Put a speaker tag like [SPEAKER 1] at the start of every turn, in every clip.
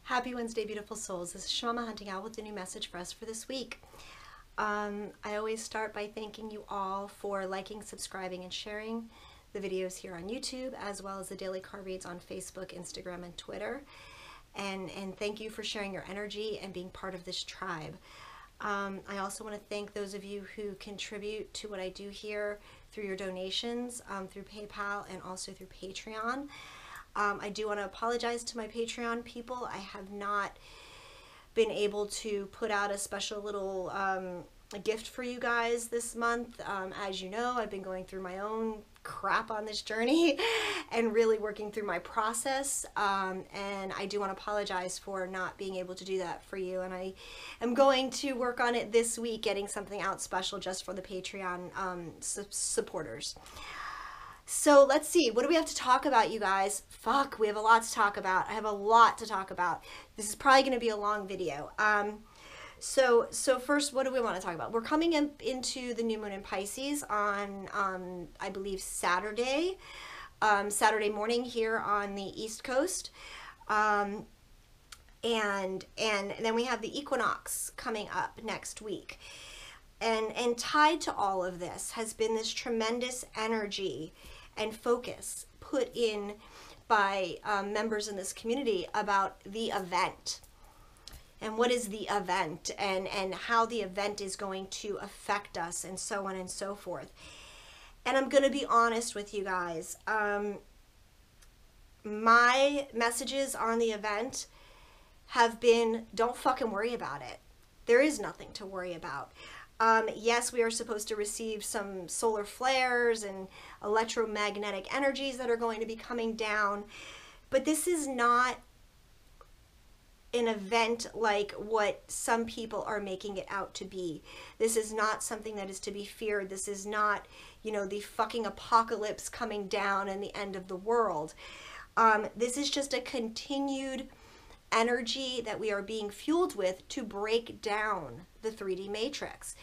[SPEAKER 1] Happy Wednesday, beautiful souls. This is Shamama hunting out with a new message for us for this week. I always start by thanking you all for liking, subscribing, and sharing the videos here on YouTube, as well as the daily card reads on Facebook, Instagram, and Twitter. And thank you for sharing your energy and being part of this tribe. I also want to thank those of you who contribute to what I do here through your donations, through PayPal and also through Patreon. I do want to apologize to my Patreon people. I have not been able to put out a special little a gift for you guys this month. As you know, I've been going through my own crap on this journey and really working through my process. And I do want to apologize for not being able to do that for you. And I am going to work on it this week, getting something out special just for the Patreon supporters. So let's see, what do we have to talk about, you guys? Fuck, we have a lot to talk about. I have a lot to talk about. This is probably going to be a long video. So first, what do we want to talk about? We're coming into the new moon in Pisces on I believe Saturday morning here on the East Coast. And then we have the equinox coming up next week. And tied to all of this has been this tremendous energy and focus put in by members in this community about the event. And what is the event, and how the event is going to affect us, and so on and so forth. And I'm going to be honest with you guys. My messages on the event have been, don't fucking worry about it. There is nothing to worry about. Yes, we are supposed to receive some solar flares and electromagnetic energies that are going to be coming down, but this is not an event like what some people are making it out to be. This is not something that is to be feared. This is not, you know, the fucking apocalypse coming down and the end of the world. This is just a continued energy that we are being fueled with to break down the 3D matrix.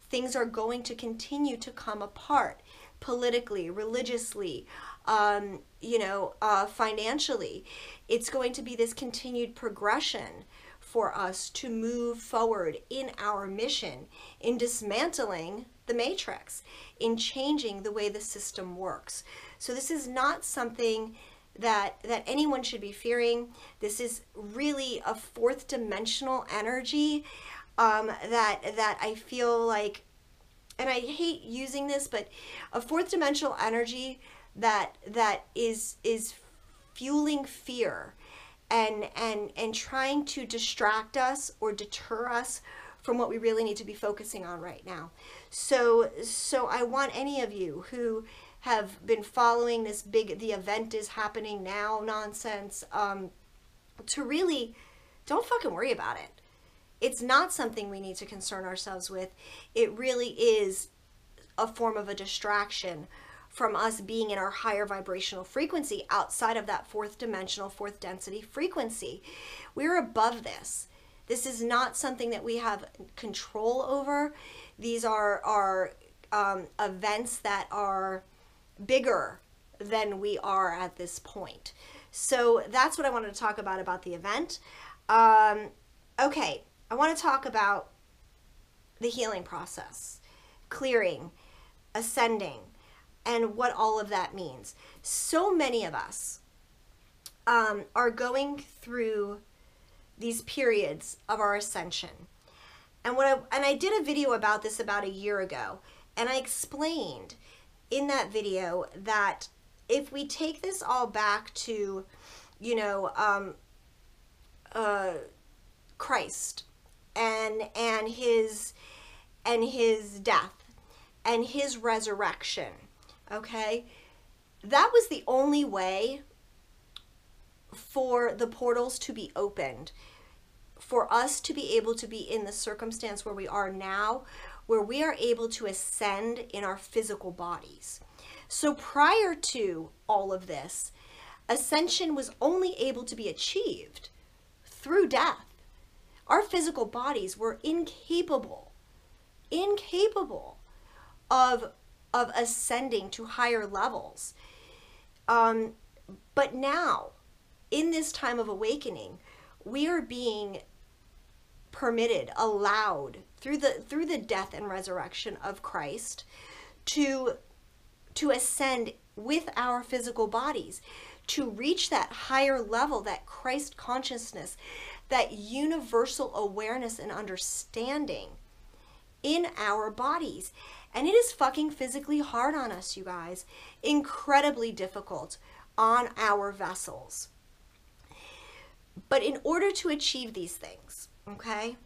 [SPEAKER 1] Things are going to continue to come apart politically, religiously, financially. It's going to be this continued progression for us to move forward in our mission, in dismantling the matrix, in changing the way the system works. So this is not something that anyone should be fearing. This is really a fourth dimensional energy that I feel like, and I hate using this, but a fourth dimensional energy that is fueling fear and trying to distract us or deter us from what we really need to be focusing on right now. So I want any of you who have been following this big, the event is happening now nonsense, to really, don't fucking worry about it. It's not something we need to concern ourselves with. It really is a form of a distraction from us being in our higher vibrational frequency outside of that fourth dimensional, fourth density frequency. We're above this. This is not something that we have control over. These are events that are bigger than we are at this point. So that's what I wanted to talk about the event. Okay, I want to talk about the healing process, clearing, ascending, and what all of that means. So many of us are going through these periods of our ascension. And I did a video about this about a year ago, and I explained in that video that if we take this all back to, Christ and his death and his resurrection, okay, that was the only way for the portals to be opened, for us to be able to be in the circumstance where we are now, where we are able to ascend in our physical bodies. So prior to all of this, ascension was only able to be achieved through death. Our physical bodies were incapable of ascending to higher levels. But now, in this time of awakening, we are being permitted, allowed through the death and resurrection of Christ to ascend with our physical bodies, to reach that higher level, that Christ consciousness, that universal awareness and understanding in our bodies. And it is fucking physically hard on us, you guys. Incredibly difficult on our vessels. But in order to achieve these things, okay,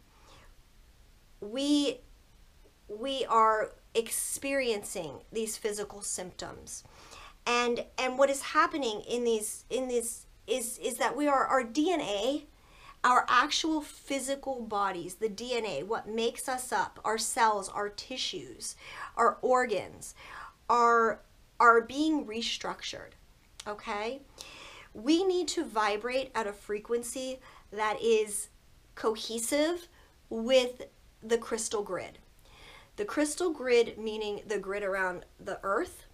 [SPEAKER 1] we are experiencing these physical symptoms. And what is happening in these is that we are, our DNA, our actual physical bodies, the DNA, what makes us up, our cells, our tissues, our organs, are being restructured, okay? We need to vibrate at a frequency that is cohesive with the crystal grid. The crystal grid meaning the grid around the earth,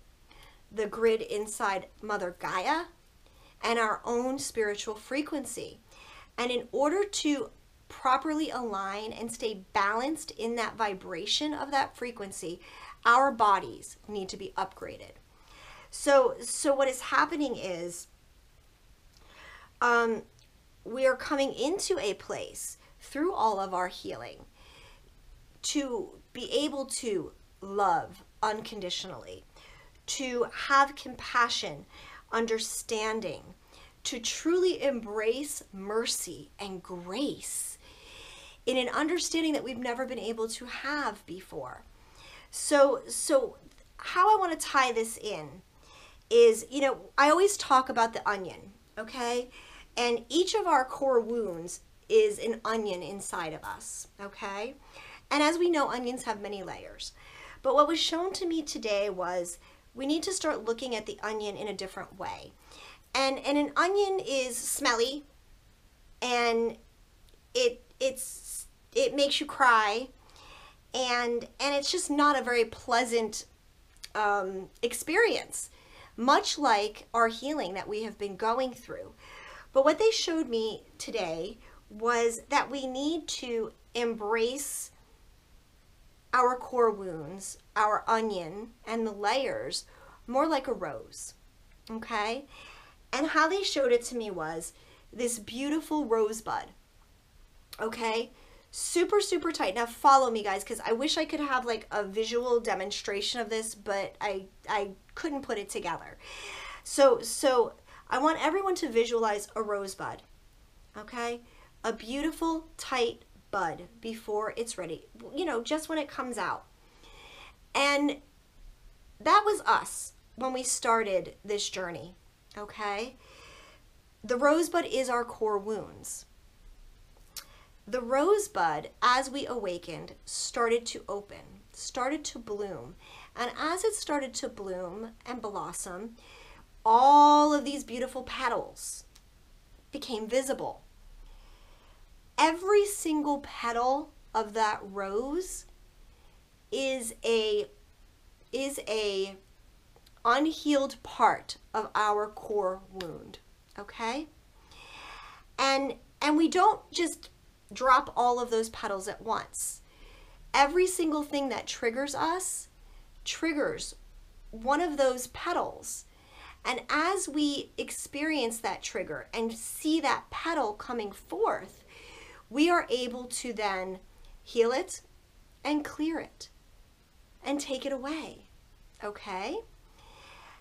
[SPEAKER 1] the grid inside Mother Gaia, and our own spiritual frequency. And in order to properly align and stay balanced in that vibration of that frequency, our bodies need to be upgraded. So what is happening is we are coming into a place through all of our healing to be able to love unconditionally, to have compassion, understanding, to truly embrace mercy and grace in an understanding that we've never been able to have before. So how I want to tie this in is, you know, I always talk about the onion, okay? And each of our core wounds is an onion inside of us, okay? And as we know, onions have many layers. But what was shown to me today was we need to start looking at the onion in a different way. And an onion is smelly, and it makes you cry, and it's just not a very pleasant experience, much like our healing that we have been going through. But what they showed me today was that we need to embrace our core wounds, our onion, and the layers more like a rose, okay? And how they showed it to me was this beautiful rosebud, okay? Super, super tight. Now follow me, guys, because I wish I could have like a visual demonstration of this, but I couldn't put it together. So I want everyone to visualize a rosebud, okay? A beautiful, tight bud before it's ready, you know, just when it comes out. And that was us when we started this journey, okay? The rosebud is our core wounds. The rosebud, as we awakened, started to open, started to bloom. And as it started to bloom and blossom, all of these beautiful petals became visible. Every single petal of that rose is a unhealed part of our core wound, okay? And we don't just drop all of those petals at once. Every single thing that triggers us triggers one of those petals. And as we experience that trigger and see that petal coming forth, we are able to then heal it and clear it and take it away, okay?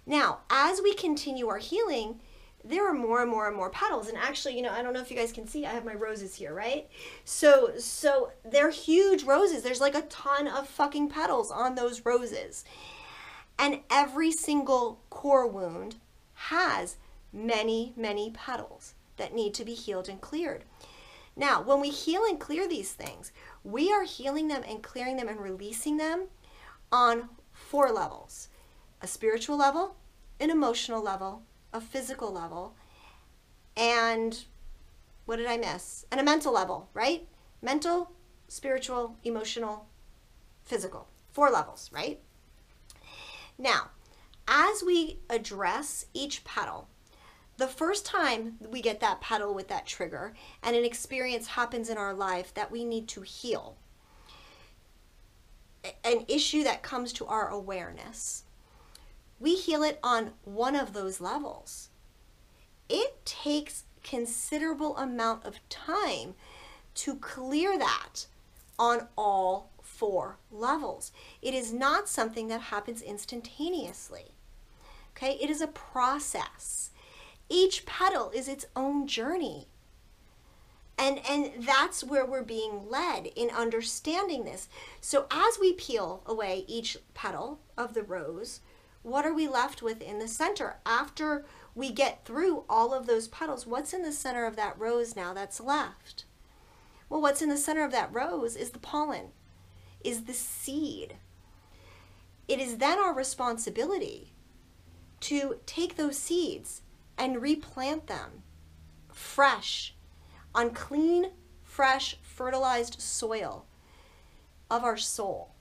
[SPEAKER 1] Now, as we continue our healing, there are more and more and more petals. And actually, you know, I don't know if you guys can see, I have my roses here, right? So they're huge roses. There's like a ton of fucking petals on those roses. And every single core wound has many, many petals that need to be healed and cleared. Now, when we heal and clear these things, we are healing them and clearing them and releasing them on 4 levels: a spiritual level, an emotional level, a physical level, and what did I miss? And a mental level, right? Mental, spiritual, emotional, physical. 4 levels, right? Now, as we address each petal, the first time we get that petal with that trigger and an experience happens in our life that we need to heal, an issue that comes to our awareness, we heal it on one of those levels. It takes considerable amount of time to clear that on all 4 levels. It is not something that happens instantaneously. Okay, it is a process. Each petal is its own journey. And that's where we're being led in understanding this. So as we peel away each petal of the rose, what are we left with in the center? After we get through all of those petals, what's in the center of that rose now that's left? Well, what's in the center of that rose is the pollen, is the seed. It is then our responsibility to take those seeds and replant them fresh, on clean, fresh, fertilized soil of our soul,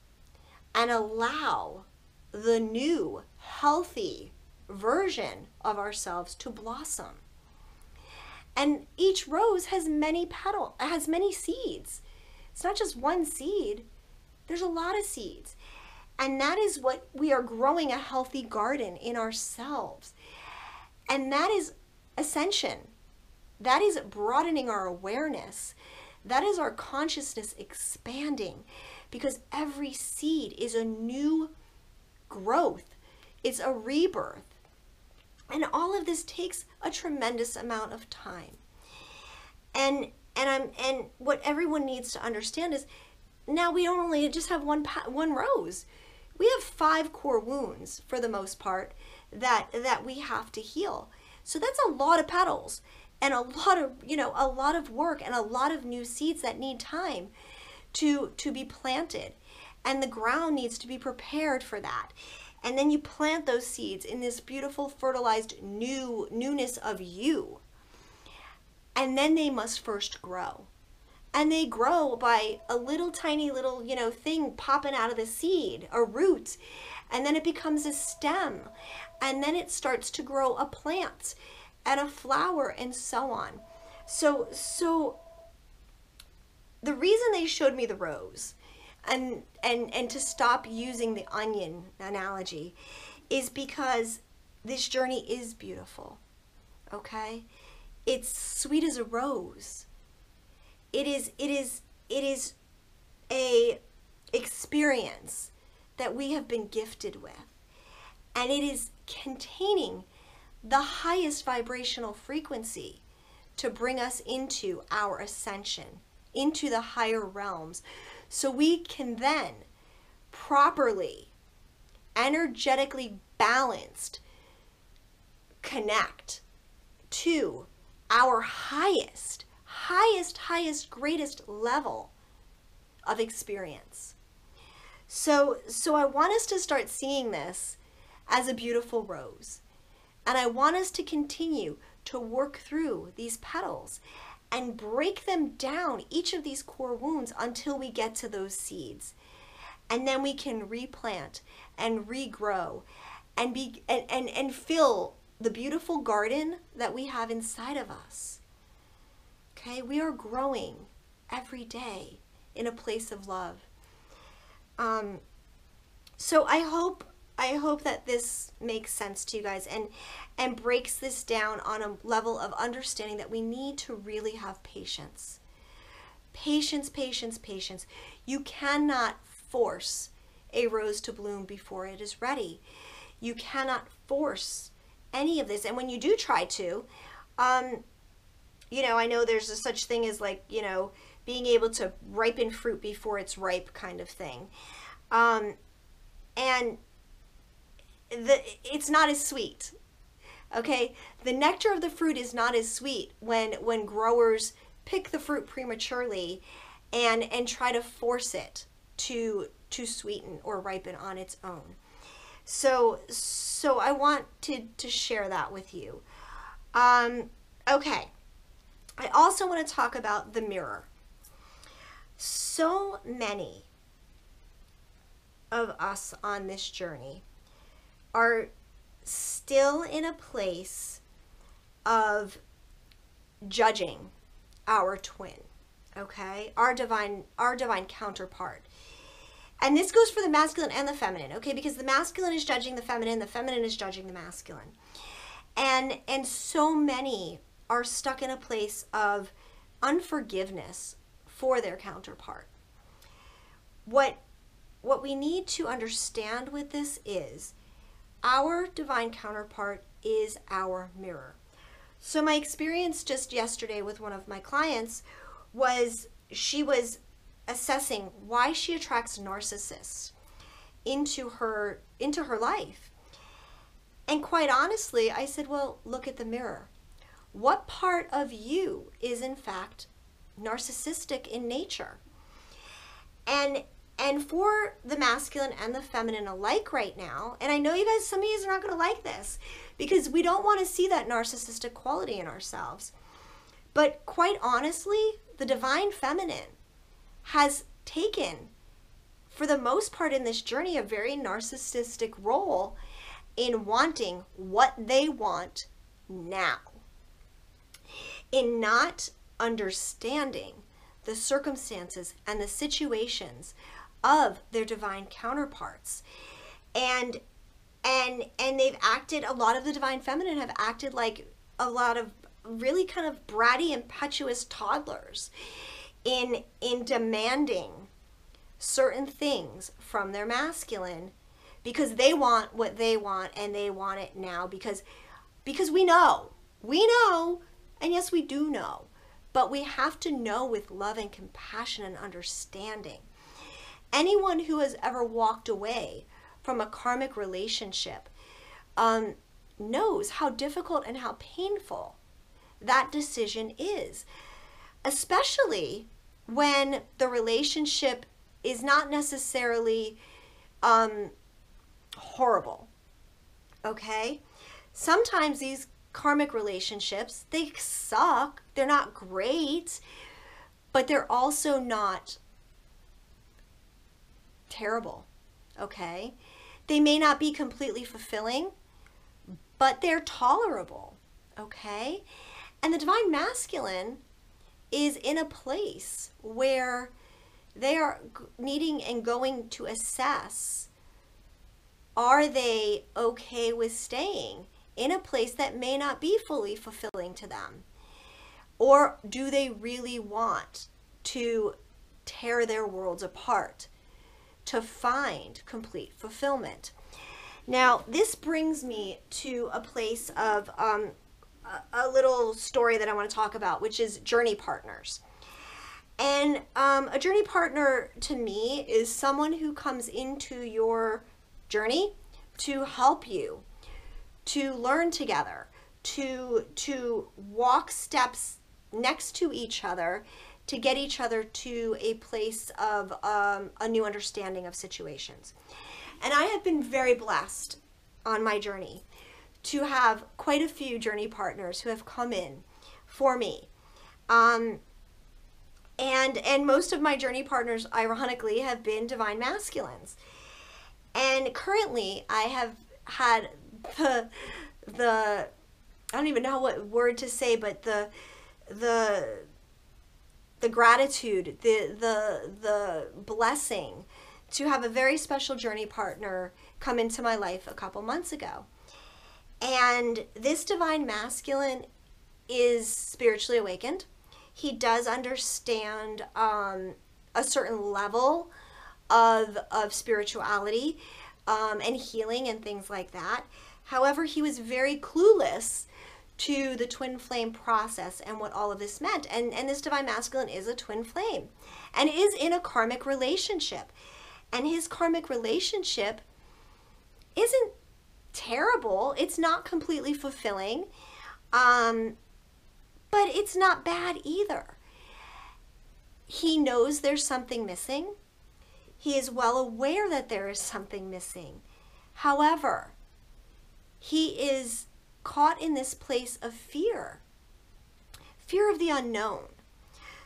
[SPEAKER 1] and allow the new, healthy version of ourselves to blossom. And each rose has many petals, has many seeds. It's not just one seed, there's a lot of seeds. And that is what we are growing, a healthy garden in ourselves. And that is ascension. That is broadening our awareness. That is our consciousness expanding, because every seed is a new growth. It's a rebirth. And all of this takes a tremendous amount of time. And what everyone needs to understand is, now we don't only just have one rose. We have 5 core wounds for the most part that we have to heal. So that's a lot of petals and a lot of work and a lot of new seeds that need time to be planted. And the ground needs to be prepared for that. And then you plant those seeds in this beautiful fertilized newness of you. And then they must first grow. And they grow by a little tiny little, thing popping out of the seed, a root. And then it becomes a stem. And then it starts to grow a plant and a flower and so on. So the reason they showed me the rose and to stop using the onion analogy is because this journey is beautiful, okay? It's sweet as a rose. It is a experience that we have been gifted with, and it is containing the highest vibrational frequency to bring us into our ascension, into the higher realms, so we can then properly, energetically balanced, connect to our highest, greatest level of experience. So I want us to start seeing this as a beautiful rose. And I want us to continue to work through these petals and break them down, each of these core wounds, until we get to those seeds. And then we can replant and regrow and fill the beautiful garden that we have inside of us. Okay, we are growing every day in a place of love. So I hope that this makes sense to you guys and breaks this down on a level of understanding that we need to really have patience. Patience, patience, patience. You cannot force a rose to bloom before it is ready. You cannot force any of this. And when you do try to, I know there's a such thing as being able to ripen fruit before it's ripe kind of thing. And it's not as sweet. Okay, the nectar of the fruit is not as sweet when growers pick the fruit prematurely and try to force it to sweeten or ripen on its own. So I want to share that with you. Okay, I also want to talk about the mirror. So many of us on this journey are still in a place of judging our twin, okay? Our divine counterpart. And this goes for the masculine and the feminine, okay? Because the masculine is judging the feminine is judging the masculine. And so many are stuck in a place of unforgiveness for their counterpart. What we need to understand with this is our divine counterpart is our mirror. So my experience just yesterday with one of my clients was she was assessing why she attracts narcissists into her life. And quite honestly, I said, well, look at the mirror. What part of you is in fact narcissistic in nature? And for the masculine and the feminine alike right now, and I know you guys, some of you are not going to like this because we don't want to see that narcissistic quality in ourselves. But quite honestly, the divine feminine has taken, for the most part in this journey, a very narcissistic role in wanting what they want now, in not understanding the circumstances and the situations of their divine counterparts. And they've acted, a lot of the divine feminine have acted like a lot of really kind of bratty, impetuous toddlers in demanding certain things from their masculine because they want what they want and they want it now because we know, and yes, we do know, but we have to know with love and compassion and understanding. Anyone who has ever walked away from a karmic relationship knows how difficult and how painful that decision is, especially when the relationship is not necessarily horrible, okay? Sometimes these karmic relationships, they suck, they're not great, but they're also not terrible, okay? They may not be completely fulfilling, but they're tolerable, okay? And the divine masculine is in a place where they are needing and going to assess, are they okay with staying in a place that may not be fully fulfilling to them? Or do they really want to tear their worlds apart to find complete fulfillment? Now, this brings me to a place of a little story that I want to talk about, which is journey partners. And a journey partner to me is someone who comes into your journey to help you, to learn together, to walk steps next to each other, to get each other to a place of a new understanding of situations. And I have been very blessed on my journey to have quite a few journey partners who have come in for me. And most of my journey partners, ironically, have been divine masculines. And currently, I have had the I don't even know what word to say, but the gratitude, the blessing to have a very special journey partner come into my life a couple months ago. And this divine masculine is spiritually awakened. He does understand a certain level of spirituality and healing and things like that. However, he was very clueless to the twin flame process and what all of this meant. And this divine masculine is a twin flame and is in a karmic relationship. And his karmic relationship isn't terrible. It's not completely fulfilling, but it's not bad either. He knows there's something missing. He is well aware that there is something missing. However, he is caught in this place of fear of the unknown.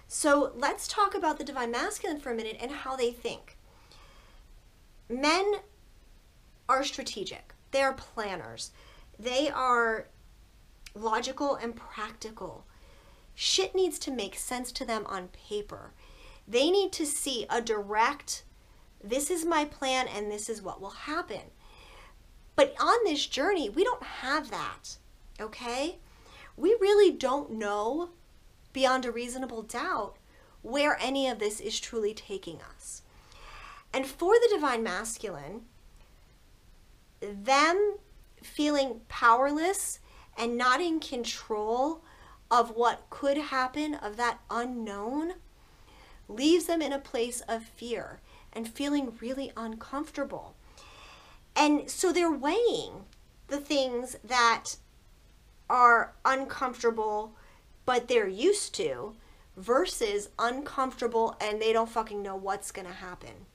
[SPEAKER 1] So let's talk about the divine masculine for a minute and how they think. Men are strategic. They are planners. They are logical and practical. Shit needs to make sense to them on paper. They need to see a direct, this is my plan and this is what will happen. But on this journey, we don't have that, okay? We really don't know beyond a reasonable doubt where any of this is truly taking us. And for the divine masculine, them feeling powerless and not in control of what could happen, of that unknown, leaves them in a place of fear and feeling really uncomfortable. And so they're weighing the things that are uncomfortable but they're used to versus uncomfortable and they don't fucking know what's gonna happen.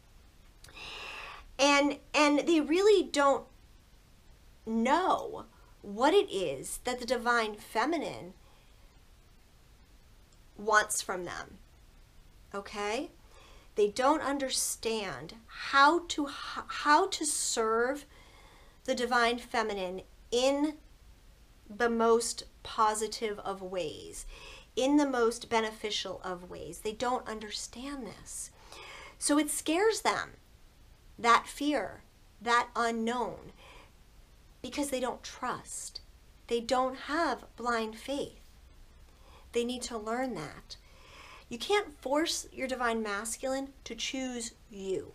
[SPEAKER 1] And they really don't know what it is that the divine feminine wants from them. Okay? They don't understand how to serve the divine feminine in the most positive of ways, in the most beneficial of ways. They don't understand this. So it scares them, that fear, that unknown, because they don't trust. They don't have blind faith. They need to learn that. You can't force your divine masculine to choose you.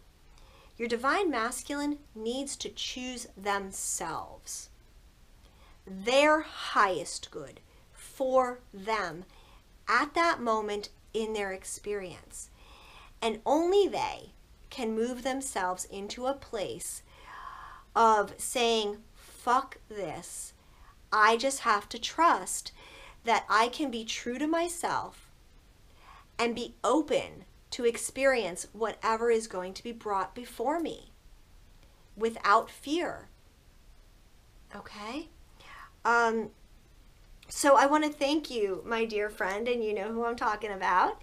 [SPEAKER 1] Your divine masculine needs to choose themselves, their highest good for them at that moment in their experience. And only they can move themselves into a place of saying, fuck this. I just have to trust that I can be true to myself and be open to experience whatever is going to be brought before me without fear. Okay? So I want to thank you, my dear friend, and you know who I'm talking about,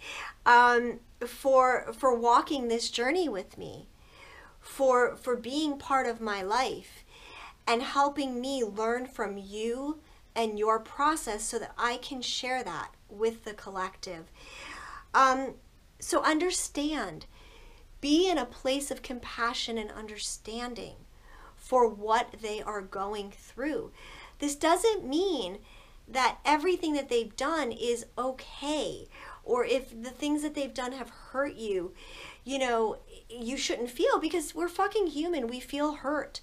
[SPEAKER 1] for walking this journey with me, for being part of my life and helping me learn from you and your process so that I can share that with the collective. So understand, be in a place of compassion and understanding for what they are going through. This doesn't mean that everything that they've done is okay, or if the things that they've done have hurt you, you know, you shouldn't feel, because we're fucking human, we feel hurt.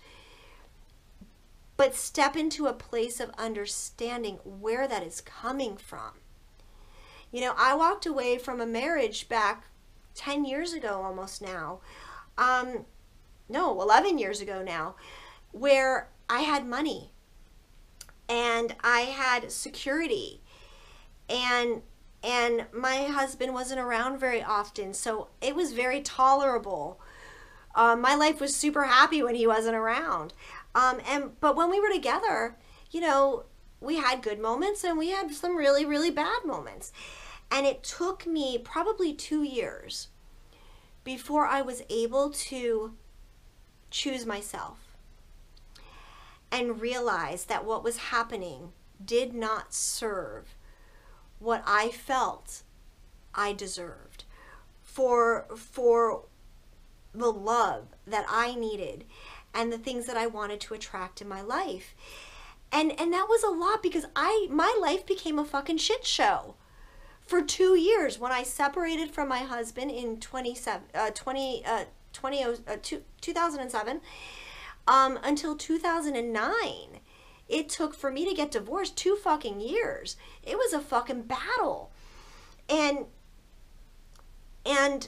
[SPEAKER 1] But step into a place of understanding where that is coming from. You know, I walked away from a marriage back 10 years ago almost now. 11 years ago now, where I had money and I had security and my husband wasn't around very often, so it was very tolerable. My life was super happy when he wasn't around. But when we were together, you know, we had good moments and we had some really, really bad moments. And it took me probably 2 years before I was able to choose myself and realize that what was happening did not serve what I felt I deserved for the love that I needed and the things that I wanted to attract in my life. And that was a lot, because my life became a fucking shit show for 2 years. When I separated from my husband in 2007 until 2009, it took for me to get divorced 2 fucking years. It was a fucking battle. And I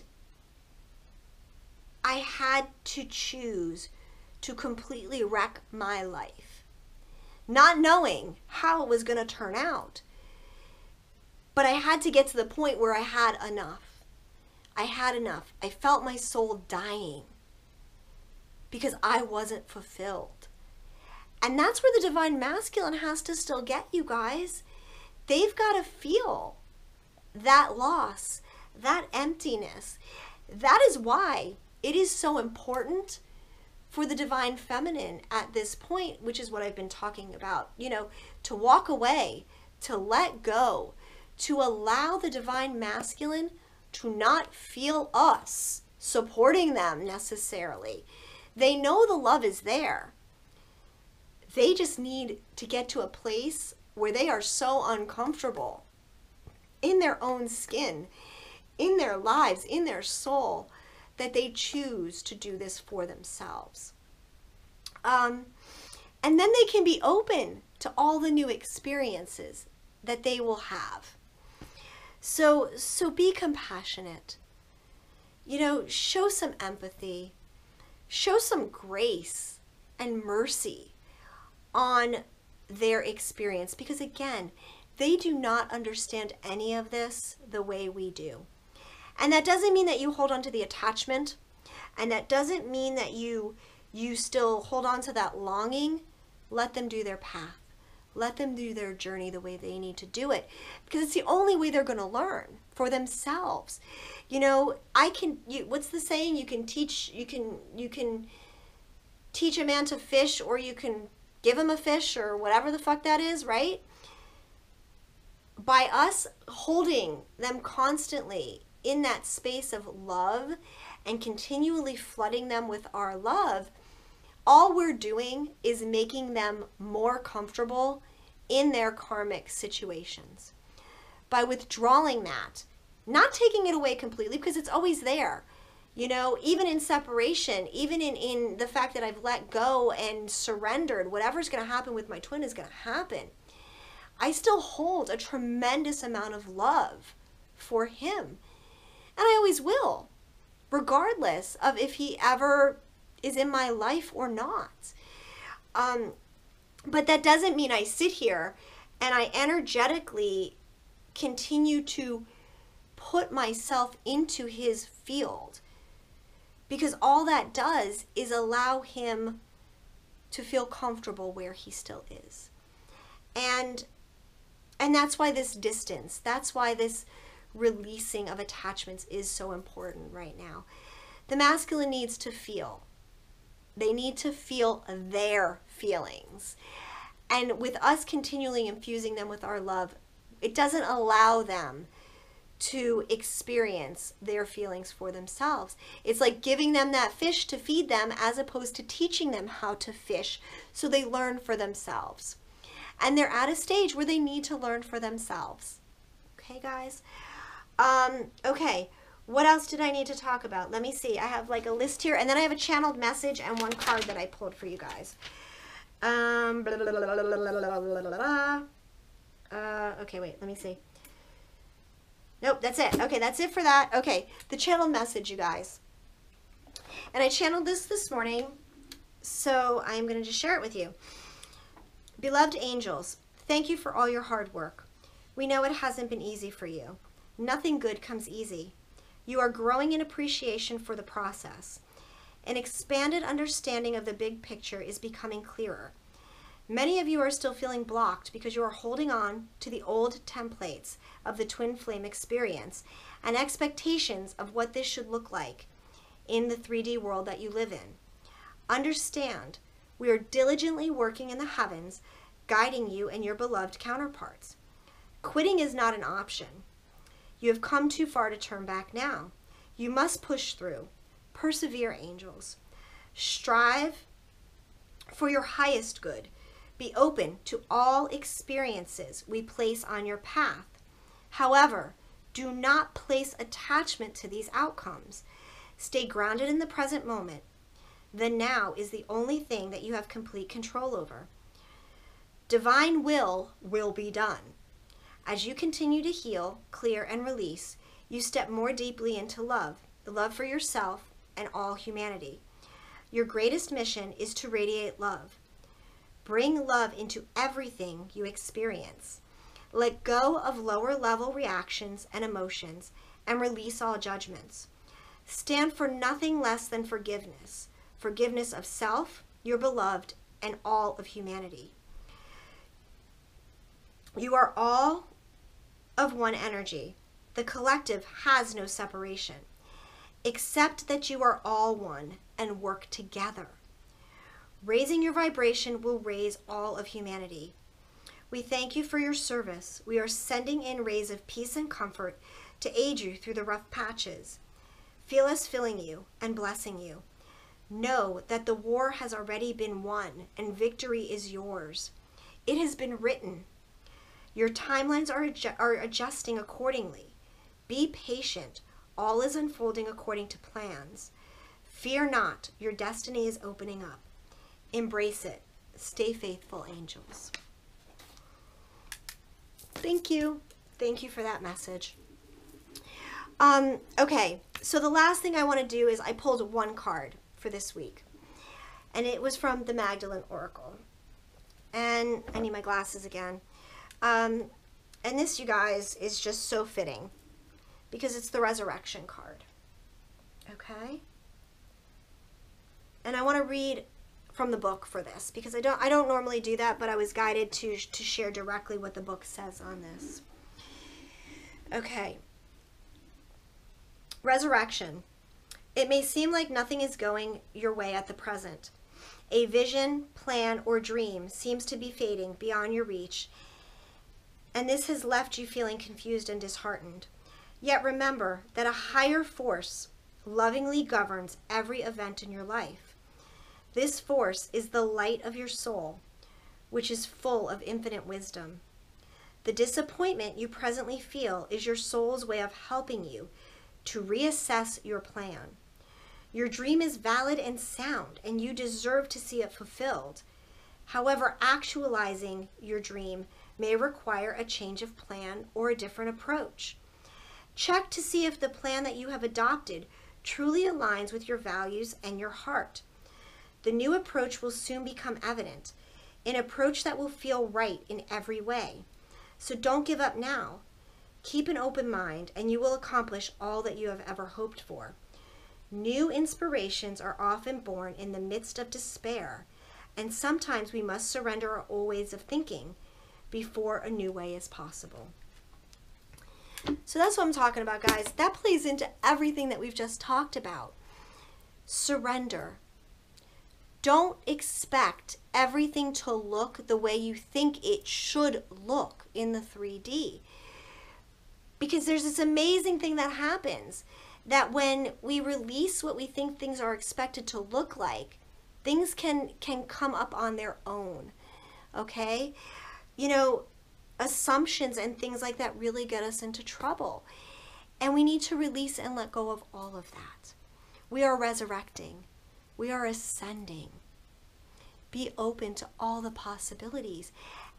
[SPEAKER 1] had to choose to completely wreck my life, not knowing how it was going to turn out. But I had to get to the point where I had enough. I had enough. I felt my soul dying because I wasn't fulfilled. And that's where the divine masculine has to still get you guys. They've got to feel that loss, that emptiness. That is why it is so important for the divine feminine at this point, which is what I've been talking about, to walk away, to let go, to allow the divine masculine to not feel us supporting them necessarily. They know the love is there. They just need to get to a place where they are so uncomfortable in their own skin, in their lives, in their soul, that they choose to do this for themselves. And then they can be open to all the new experiences that they will have. So be compassionate. Show some empathy. Show some grace and mercy on their experience, because again, they do not understand any of this the way we do. And that doesn't mean that you hold on to the attachment, and that doesn't mean that you still hold on to that longing. Let them do their path. Let them do their journey the way they need to do it, because it's the only way they're going to learn for themselves. What's the saying? You can teach a man to fish, or you can give him a fish, or whatever the fuck that is, right? By us holding them constantly in that space of love and continually flooding them with our love, all we're doing is making them more comfortable in their karmic situations. By withdrawing that, not taking it away completely, because it's always there. Even in separation, even in the fact that I've let go and surrendered, whatever's going to happen with my twin is going to happen. I still hold a tremendous amount of love for him. And I always will, regardless of if he ever is in my life or not. But that doesn't mean I sit here and I energetically continue to put myself into his field, because all that does is allow him to feel comfortable where he still is. And that's why this distance, that's why this releasing of attachments is so important right now. The masculine needs to feel. They need to feel their feelings. And with us continually infusing them with our love, it doesn't allow them to experience their feelings for themselves. It's like giving them that fish to feed them, as opposed to teaching them how to fish so they learn for themselves. And they're at a stage where they need to learn for themselves. Okay, guys? Okay, what else did I need to talk about? Let me see. I have like a list here, and then I have a channeled message and one card that I pulled for you guys. Okay, wait, let me see. Nope, that's it. Okay, that's it for that. Okay, the channeled message, you guys. And I channeled this morning, so I'm going to just share it with you. Beloved angels, thank you for all your hard work. We know it hasn't been easy for you. Nothing good comes easy. You are growing in appreciation for the process. An expanded understanding of the big picture is becoming clearer. Many of you are still feeling blocked because you are holding on to the old templates of the twin flame experience and expectations of what this should look like in the 3D world that you live in. Understand, we are diligently working in the heavens, guiding you and your beloved counterparts. Quitting is not an option. You have come too far to turn back now. You must push through. Persevere, angels. Strive for your highest good. Be open to all experiences we place on your path. However, do not place attachment to these outcomes. Stay grounded in the present moment. The now is the only thing that you have complete control over. Divine will be done. As you continue to heal, clear, and release, you step more deeply into love, the love for yourself and all humanity. Your greatest mission is to radiate love. Bring love into everything you experience. Let go of lower level reactions and emotions and release all judgments. Stand for nothing less than forgiveness. Forgiveness of self, your beloved, and all of humanity. You are all of one energy. The collective has no separation. Accept that you are all one and work together. Raising your vibration will raise all of humanity. We thank you for your service. We are sending in rays of peace and comfort to aid you through the rough patches. Feel us filling you and blessing you. Know that the war has already been won and victory is yours. It has been written. Your timelines are adjusting accordingly. Be patient. All is unfolding according to plans. Fear not. Your destiny is opening up. Embrace it. Stay faithful, angels. Thank you. Thank you for that message. Okay, so the last thing I want to do is I pulled one card for this week. And it was from the Magdalene Oracle. And I need my glasses again. And this, you guys, is just so fitting because it's the Resurrection card. Okay? And I want to read from the book for this because I don't normally do that, but I was guided to share directly what the book says on this. Okay. Resurrection. It may seem like nothing is going your way at the present. A vision, plan, or dream seems to be fading beyond your reach, and this has left you feeling confused and disheartened. Yet remember that a higher force lovingly governs every event in your life. This force is the light of your soul, which is full of infinite wisdom. The disappointment you presently feel is your soul's way of helping you to reassess your plan. Your dream is valid and sound, and you deserve to see it fulfilled. However, actualizing your dream may require a change of plan or a different approach. Check to see if the plan that you have adopted truly aligns with your values and your heart. The new approach will soon become evident, an approach that will feel right in every way. So don't give up now. Keep an open mind, and you will accomplish all that you have ever hoped for. New inspirations are often born in the midst of despair, and sometimes we must surrender our old ways of thinking before a new way is possible. So that's what I'm talking about, guys. That plays into everything that we've just talked about. Surrender. Don't expect everything to look the way you think it should look in the 3D. Because there's this amazing thing that happens, that when we release what we think things are expected to look like, things can come up on their own, okay? You know, assumptions and things like that really get us into trouble. And we need to release and let go of all of that. We are resurrecting. We are ascending. Be open to all the possibilities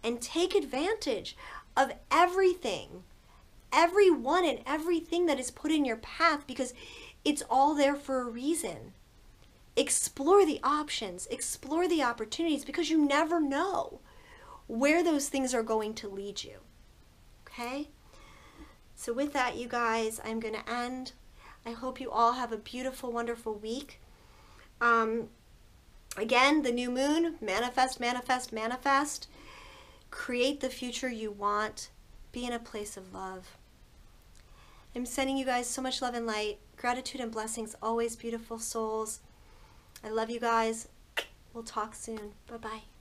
[SPEAKER 1] and take advantage of everything. Everyone and everything that is put in your path, because it's all there for a reason. Explore the options, explore the opportunities, because you never know where those things are going to lead you. Okay? So with that, you guys, I'm going to end. I hope you all have a beautiful, wonderful week. Again, the new moon, manifest, manifest, manifest. Create the future you want. Be in a place of love. I'm sending you guys so much love and light. Gratitude and blessings always, beautiful souls. I love you guys. We'll talk soon. Bye-bye.